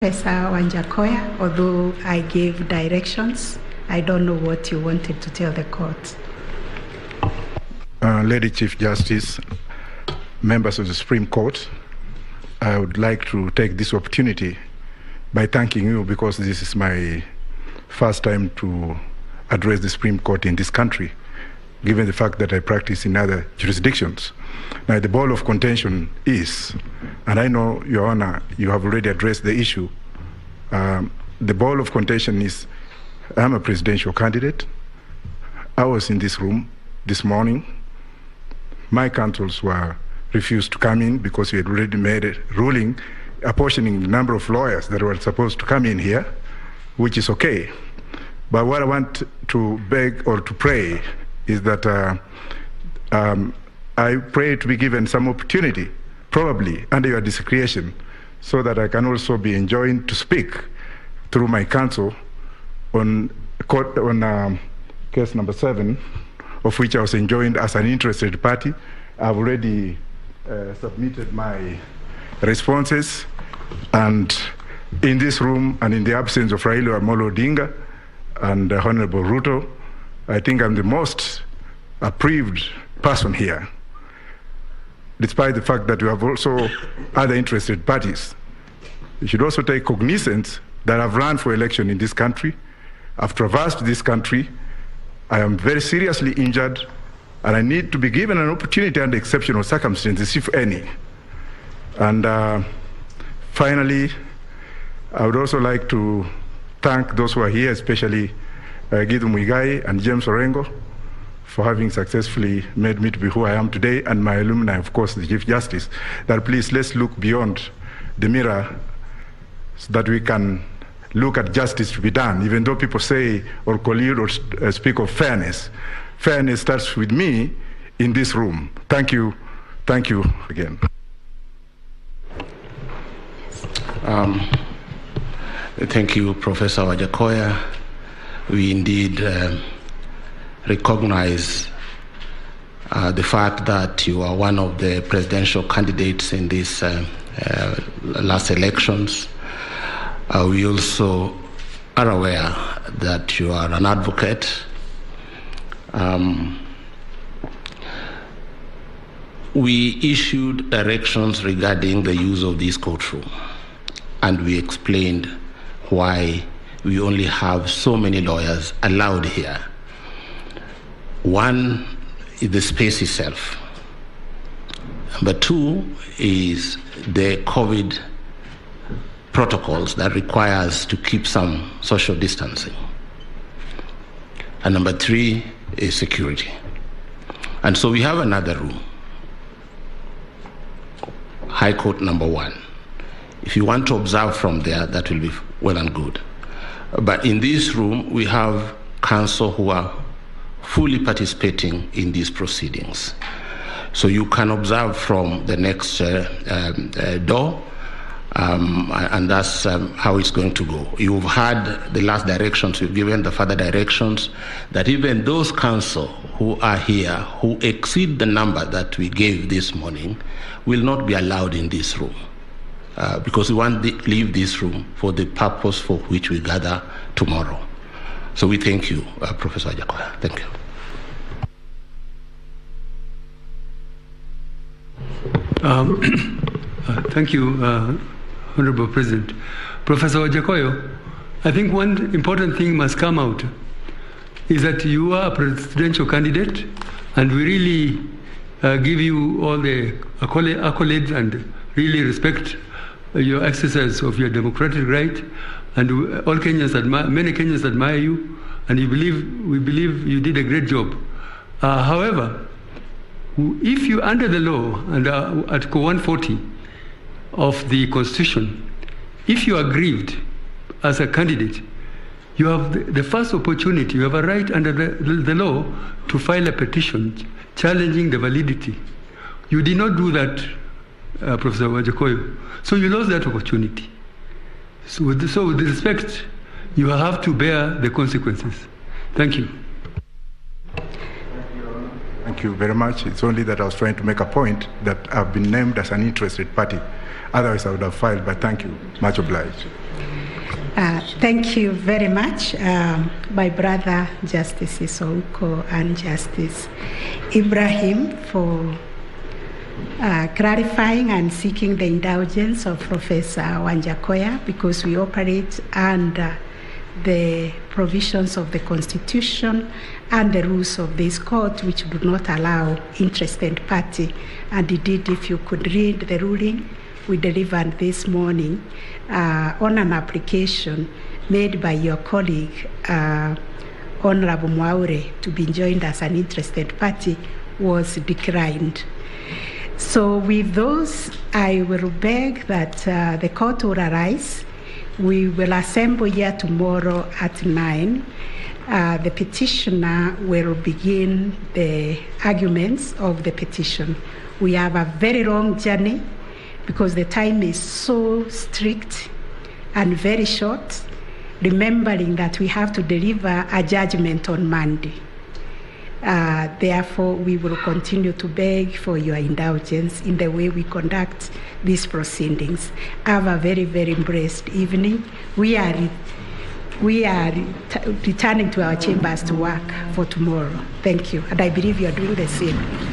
Professor Wajackoyah, although I gave directions, I don't know what you wanted to tell the court. Lady Chief Justice, members of the Supreme Court, I would like to take this opportunity by thanking you, because this is my first time to address the Supreme Court in this country, given the fact that I practice in other jurisdictions. Now, the ball of contention is, and I know, Your Honor, you have already addressed the issue, the ball of contention is, I'm a presidential candidate. I was in this room this morning. My counsels were refused to come in because we had already made a ruling apportioning the number of lawyers that were supposed to come in here, which is okay. But what I want to beg or to pray is that I pray to be given some opportunity, probably under your discretion, so that I can also be enjoined to speak through my counsel on case number 7, of which I was enjoined as an interested party. I've already submitted my responses, and in this room and in the absence of Raila Amolo Odinga and Honorable Ruto, I think I'm the most aggrieved person here, despite the fact that we have also other interested parties. You should also take cognizance that I've run for election in this country. I've traversed this country. I am very seriously injured, and I need to be given an opportunity under exceptional circumstances, if any. And finally, I would also like to thank those who are here, especially Gidu Mwizi and James Orengo, for having successfully made me to be who I am today, and my alumni, of course, the Chief Justice, that please let's look beyond the mirror so that we can look at justice to be done. Even though people say or collude or speak of fairness, fairness starts with me in this room. Thank you again. Thank you, Professor Wajackoyah. We indeed recognize the fact that you are one of the presidential candidates in these last elections. We also are aware that you are an advocate. We issued directions regarding the use of this courtroom, and we explained why we only have so many lawyers allowed here. One is the space itself. Number 2 is the COVID protocols that require us to keep some social distancing. And number 3 is security. And so we have another room, High Court number 1. If you want to observe from there, that will be well and good. But in this room, we have counsel who are fully participating in these proceedings. So you can observe from the next door, and that's how it's going to go. You've had the last directions, we've given the further directions, that even those counsel who are here, who exceed the number that we gave this morning, will not be allowed in this room. Because we want to leave this room for the purpose for which we gather tomorrow. So we thank you, Professor Wajackoyah. Thank you. Thank you, Honorable President. Professor Wajackoyah, I think one important thing must come out is that you are a presidential candidate, and we really give you all the accolades and really respect your exercise of your democratic right, and all Kenyans many Kenyans admire you, and we believe you did a great job. However, if you, under the law, under Article 140 of the Constitution, if you are aggrieved as a candidate, you have the first opportunity, you have a right under the law to file a petition challenging the validity. You did not do that, Professor Wajackoyah. So you lost that opportunity. So with respect, you have to bear the consequences. Thank you. Thank you very much. It's only that I was trying to make a point that I've been named as an interested party. Otherwise, I would have filed, but thank you. Much obliged. Thank you very much, my brother Justice Isouko and Justice Ibrahim, for clarifying and seeking the indulgence of Professor Wajackoyah, because we operate under the provisions of the Constitution and the rules of this court, which do not allow interested party. And indeed, if you could read the ruling we delivered this morning on an application made by your colleague, Honorable Mwaure, to be joined as an interested party, was declined. So with those, I will beg that the court will arise. We will assemble here tomorrow at 9. The petitioner will begin the arguments of the petition. We have a very long journey because the time is so strict and very short, remembering that we have to deliver a judgment on Monday. Therefore, we will continue to beg for your indulgence in the way we conduct these proceedings. Have a very, very blessed evening. We are returning to our chambers to work for tomorrow. Thank you. And I believe you are doing the same.